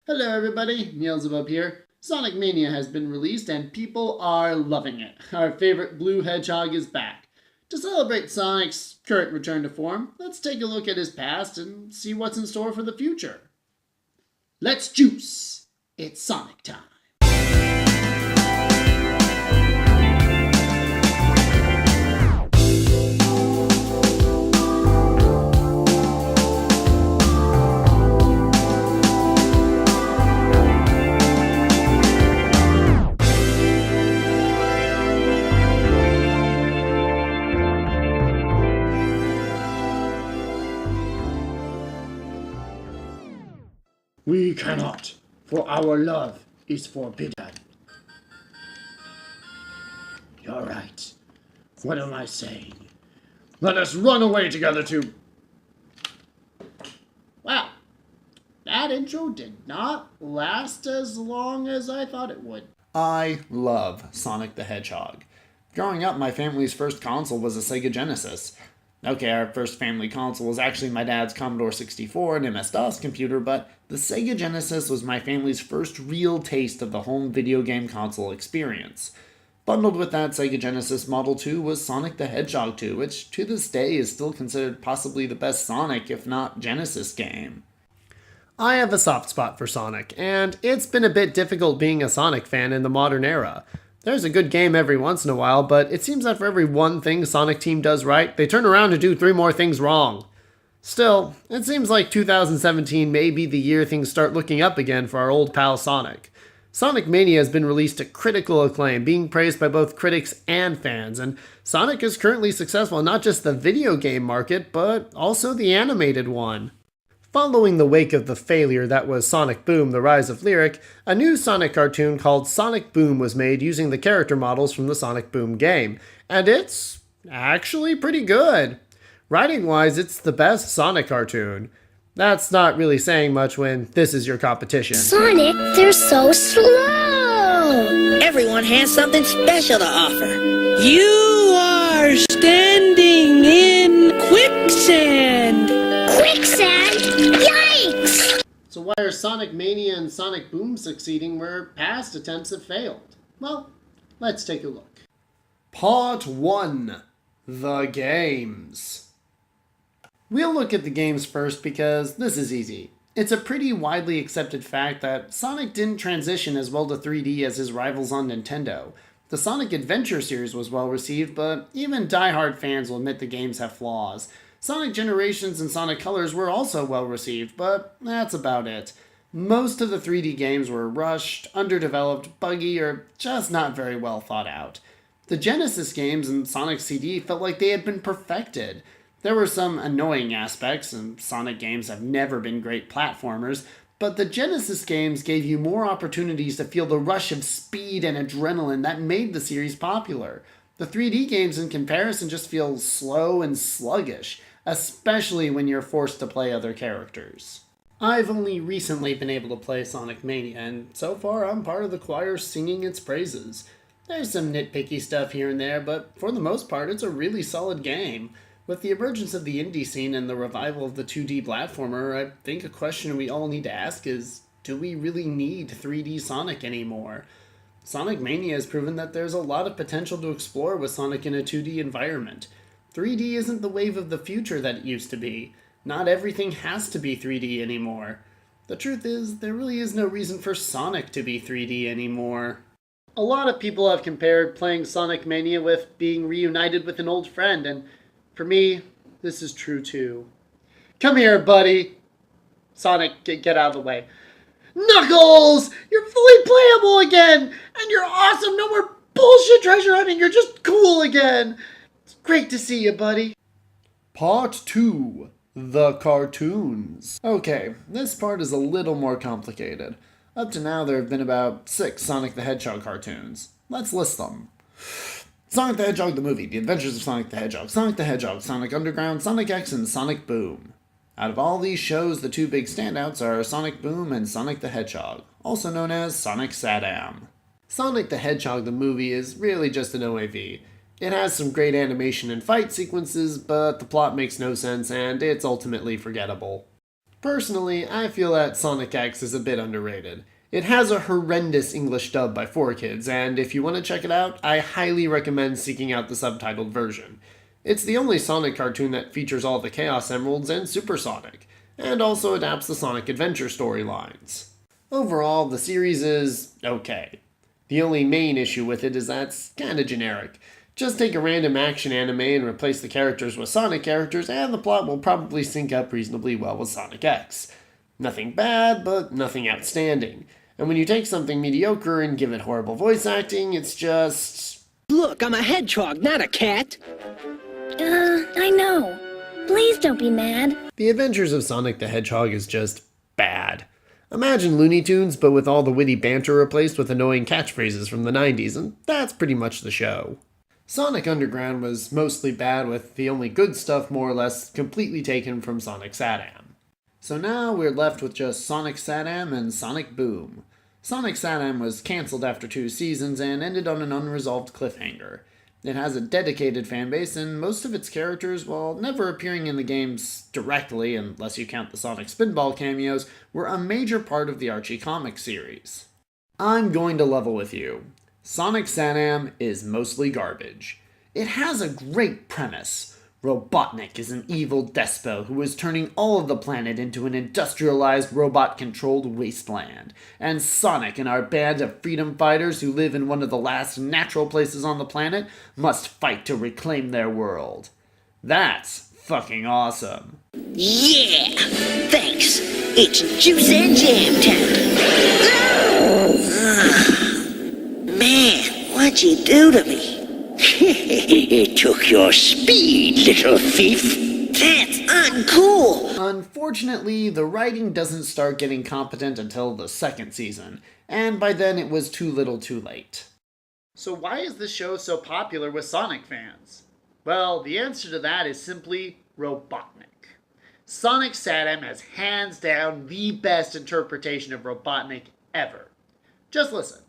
Hello everybody, Nielzebub here. Sonic Mania has been released and people are loving it. Our favorite blue hedgehog is back. To celebrate Sonic's current return to form, let's take a look at his past and see what's in store for the future. Let's juice! It's Sonic time. We cannot, for our love is forbidden. You're right. What am I saying? Let us run away together to... Wow, that intro did not last as long as I thought it would. I love Sonic the Hedgehog. Growing up, my family's first console was a Sega Genesis. Okay, our first family console was actually my dad's Commodore 64 and MS-DOS computer, but the Sega Genesis was my family's first real taste of the home video game console experience. Bundled with that Sega Genesis Model 2 was Sonic the Hedgehog 2, which to this day is still considered possibly the best Sonic, if not Genesis game. I have a soft spot for Sonic, and it's been a bit difficult being a Sonic fan in the modern era. There's a good game every once in a while, but it seems that for every one thing Sonic Team does right, they turn around and do 3 more things wrong. Still, it seems like 2017 may be the year things start looking up again for our old pal Sonic. Sonic Mania has been released to critical acclaim, being praised by both critics and fans, and Sonic is currently successful in not just the video game market, but also the animated one. Following the wake of the failure that was Sonic Boom: The Rise of Lyric, a new Sonic cartoon called Sonic Boom was made using the character models from the Sonic Boom game, and it's actually pretty good. Writing-wise, it's the best Sonic cartoon. That's not really saying much when this is your competition. Sonic, they're so slow! Everyone has something special to offer. You are standing in quicksand! Quicksand? Yikes! So why are Sonic Mania and Sonic Boom succeeding where past attempts have failed? Well, let's take a look. Part 1. The Games. We'll look at the games first because this is easy. It's a pretty widely accepted fact that Sonic didn't transition as well to 3D as his rivals on Nintendo. The Sonic Adventure series was well received, but even die-hard fans will admit the games have flaws. Sonic Generations and Sonic Colors were also well received, but that's about it. Most of the 3D games were rushed, underdeveloped, buggy, or just not very well thought out. The Genesis games and Sonic CD felt like they had been perfected. There were some annoying aspects, and Sonic games have never been great platformers, but the Genesis games gave you more opportunities to feel the rush of speed and adrenaline that made the series popular. The 3D games in comparison just feel slow and sluggish, especially when you're forced to play other characters. I've only recently been able to play Sonic Mania, and so far I'm part of the choir singing its praises. There's some nitpicky stuff here and there, but for the most part it's a really solid game. With the emergence of the indie scene and the revival of the 2D platformer, I think a question we all need to ask is, do we really need 3D Sonic anymore? Sonic Mania has proven that there's a lot of potential to explore with Sonic in a 2D environment. 3D isn't the wave of the future that it used to be. Not everything has to be 3D anymore. The truth is, there really is no reason for Sonic to be 3D anymore. A lot of people have compared playing Sonic Mania with being reunited with an old friend, and for me, this is true too. Come here, buddy. Sonic, get out of the way. Knuckles! You're fully playable again! And you're awesome! No more bullshit treasure hunting! You're just cool again! It's great to see you, buddy. Part 2. The Cartoons. Okay, this part is a little more complicated. Up to now, there have been about 6 Sonic the Hedgehog cartoons. Let's list them. Sonic the Hedgehog the movie, The Adventures of Sonic the Hedgehog, Sonic Underground, Sonic X, and Sonic Boom. Out of all these shows, the 2 big standouts are Sonic Boom and Sonic the Hedgehog, also known as Sonic Saddam. Sonic the Hedgehog the movie is really just an OAV. It has some great animation and fight sequences, but the plot makes no sense and it's ultimately forgettable. Personally, I feel that Sonic X is a bit underrated. It has a horrendous English dub by 4Kids, and if you want to check it out, I highly recommend seeking out the subtitled version. It's the only Sonic cartoon that features all the Chaos Emeralds and Super Sonic, and also adapts the Sonic Adventure storylines. Overall, the series is okay. The only main issue with it is that it's kinda generic. Just take a random action anime and replace the characters with Sonic characters, and the plot will probably sync up reasonably well with Sonic X. Nothing bad, but nothing outstanding. And when you take something mediocre and give it horrible voice acting, it's just... Look, I'm a hedgehog, not a cat. I know. Please don't be mad. The Adventures of Sonic the Hedgehog is just bad. Imagine Looney Tunes, but with all the witty banter replaced with annoying catchphrases from the 90s, and that's pretty much the show. Sonic Underground was mostly bad, with the only good stuff more or less completely taken from Sonic Sat-Am. So now we're left with just Sonic Sat-Am and Sonic Boom. Sonic Sat-Am was cancelled after 2 seasons and ended on an unresolved cliffhanger. It has a dedicated fanbase, and most of its characters, while never appearing in the games directly, unless you count the Sonic Spinball cameos, were a major part of the Archie comic series. I'm going to level with you. Sonic Sat-Am is mostly garbage. It has a great premise. Robotnik is an evil despot who is turning all of the planet into an industrialized, robot-controlled wasteland. And Sonic and our band of freedom fighters who live in one of the last natural places on the planet must fight to reclaim their world. That's fucking awesome. Yeah, thanks. It's juice and jam time. Man, what'd you do to me? It took your speed, little thief. That's uncool. Unfortunately, the writing doesn't start getting competent until the 2nd season, and by then it was too little too late. So why is this show so popular with Sonic fans? Well, the answer to that is simply Robotnik. Sonic Sat-Am has hands down the best interpretation of Robotnik ever. Just listen.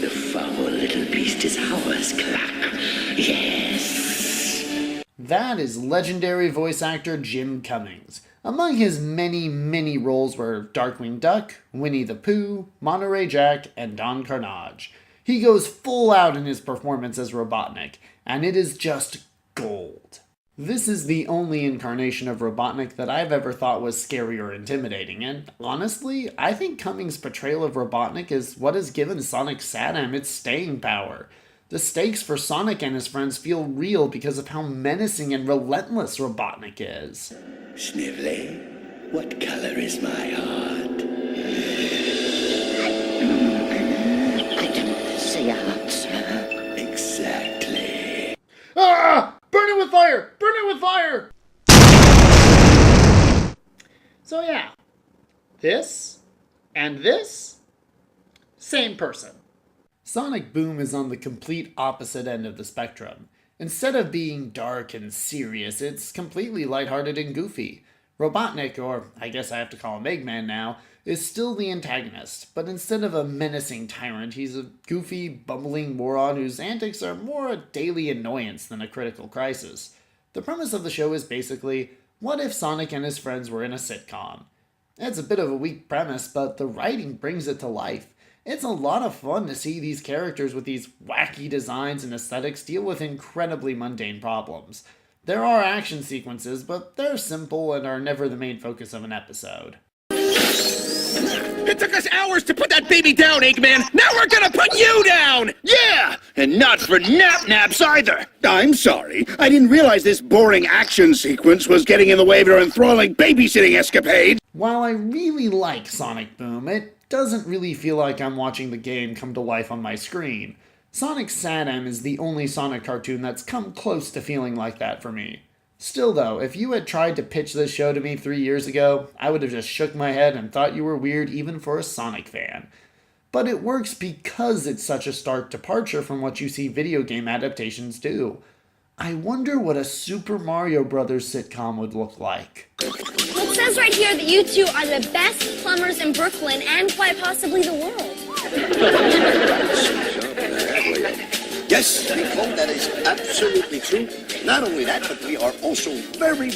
The foul little beast is ours, Clark. Yes. That is legendary voice actor Jim Cummings. Among his many roles were Darkwing Duck, Winnie the Pooh, Monterey Jack, and Don Carnage. He goes full out in his performance as Robotnik, and it is just gold. This is the only incarnation of Robotnik that I've ever thought was scary or intimidating, and honestly, I think Cummings' portrayal of Robotnik is what has given Sonic Sat-Am its staying power. The stakes for Sonic and his friends feel real because of how menacing and relentless Robotnik is. Snively, what color is my heart? I don't see a answer. Exactly. Ah! Burn it with fire! Burn it with fire! So yeah, this and this, same person. Sonic Boom is on the complete opposite end of the spectrum. Instead of being dark and serious, it's completely lighthearted and goofy. Robotnik, or I guess I have to call him Eggman now, is still the antagonist, but instead of a menacing tyrant, he's a goofy, bumbling moron whose antics are more a daily annoyance than a critical crisis. The premise of the show is basically, what if Sonic and his friends were in a sitcom? It's a bit of a weak premise, but the writing brings it to life. It's a lot of fun to see these characters with these wacky designs and aesthetics deal with incredibly mundane problems. There are action sequences, but they're simple and are never the main focus of an episode. It took us hours to put that baby down, Eggman! Now we're gonna put you down! Yeah! And not for naps either! I'm sorry. I didn't realize this boring action sequence was getting in the way of your enthralling babysitting escapade. While I really like Sonic Boom, it doesn't really feel like I'm watching the game come to life on my screen. Sonic Sat-Am is the only Sonic cartoon that's come close to feeling like that for me. Still though, if you had tried to pitch this show to me 3 years ago, I would have just shook my head and thought you were weird even for a Sonic fan. But it works because it's such a stark departure from what you see video game adaptations do. I wonder what a Super Mario Bros. Sitcom would look like. It says right here that you two are the best plumbers in Brooklyn and quite possibly the world. Yes, Nicole, that is absolutely true. Not only that, but we are also very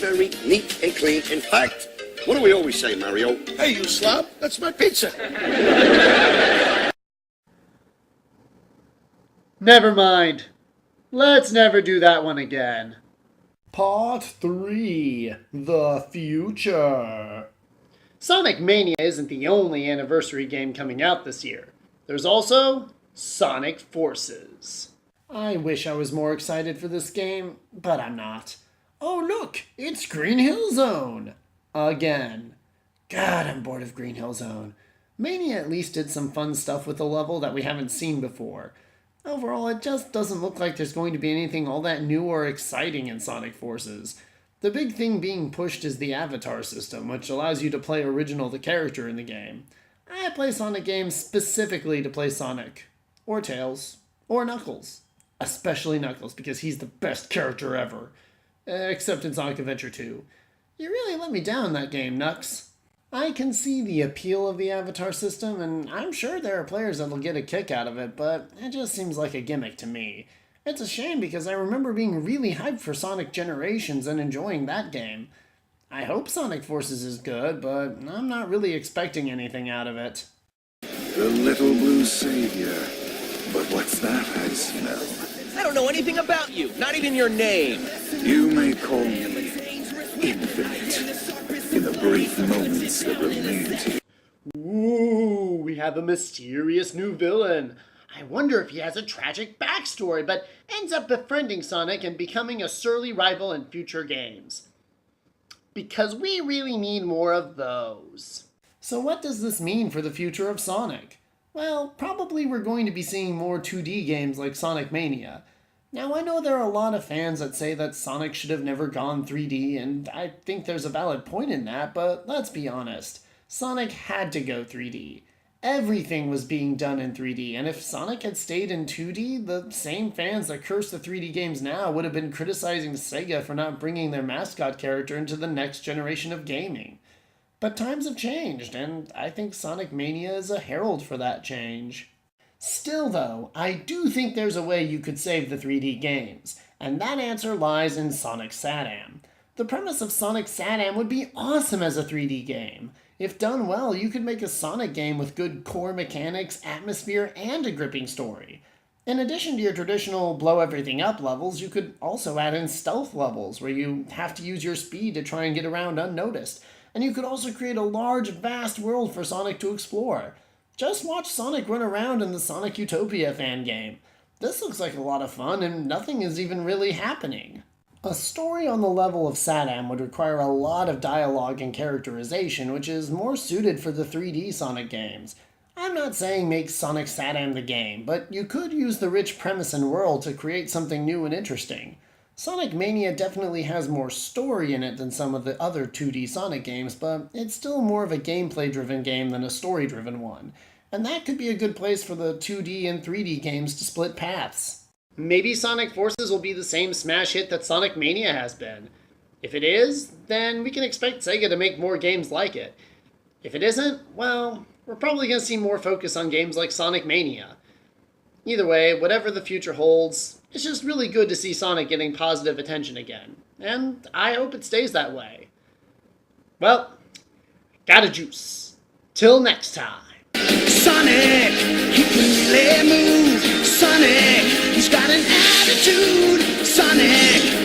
neat and clean. In fact, What do we always say, Mario? Hey, you slob, that's my pizza. Never mind. Let's never do that one again. Part 3. The Future. Sonic Mania isn't the only anniversary game coming out this year. There's also Sonic Forces. I wish I was more excited for this game, but I'm not. Oh look, it's Green Hill Zone! Again. God, I'm bored of Green Hill Zone. Mania at least did some fun stuff with the level that we haven't seen before. Overall, it just doesn't look like there's going to be anything all that new or exciting in Sonic Forces. The big thing being pushed is the avatar system, which allows you to play Original the character in the game. I play Sonic games specifically to play Sonic, or Tails, or Knuckles. Especially Knuckles, because he's the best character ever. Except in Sonic Adventure 2. You really let me down that game, Knux. I can see the appeal of the avatar system, and I'm sure there are players that'll get a kick out of it, but it just seems like a gimmick to me. It's a shame because I remember being really hyped for Sonic Generations and enjoying that game. I hope Sonic Forces is good, but I'm not really expecting anything out of it. The little blue savior. But what's that I smell? I don't know anything about you, not even your name. You may call me Infinite. In the brief moments that remain to you. Ooh, we have a mysterious new villain. I wonder if he has a tragic backstory, but ends up befriending Sonic and becoming a surly rival in future games. Because we really need more of those. So what does this mean for the future of Sonic? Well, probably we're going to be seeing more 2D games like Sonic Mania. Now, I know there are a lot of fans that say that Sonic should have never gone 3D, and I think there's a valid point in that, but let's be honest. Sonic had to go 3D. Everything was being done in 3D, and if Sonic had stayed in 2D, the same fans that curse the 3D games now would have been criticizing Sega for not bringing their mascot character into the next generation of gaming. But times have changed, and I think Sonic Mania is a herald for that change. Still though, I do think there's a way you could save the 3D games, and that answer lies in Sonic SatAM. The premise of Sonic SatAM would be awesome as a 3D game. If done well, you could make a Sonic game with good core mechanics, atmosphere, and a gripping story. In addition to your traditional blow everything up levels, you could also add in stealth levels where you have to use your speed to try and get around unnoticed. And you could also create a large, vast world for Sonic to explore. Just watch Sonic run around in the Sonic Utopia fan game. This looks like a lot of fun and nothing is even really happening. A story on the level of SatAM would require a lot of dialogue and characterization, which is more suited for the 3D Sonic games. I'm not saying make Sonic SatAM the game, but you could use the rich premise and world to create something new and interesting. Sonic Mania definitely has more story in it than some of the other 2D Sonic games, but it's still more of a gameplay-driven game than a story-driven one. And that could be a good place for the 2D and 3D games to split paths. Maybe Sonic Forces will be the same smash hit that Sonic Mania has been. If it is, then we can expect Sega to make more games like it. If it isn't, well, we're probably going to see more focus on games like Sonic Mania. Either way, whatever the future holds, it's just really good to see Sonic getting positive attention again. And I hope it stays that way. Well, gotta juice. Till next time. Sonic, he can really move. Sonic, he's got an attitude. Sonic,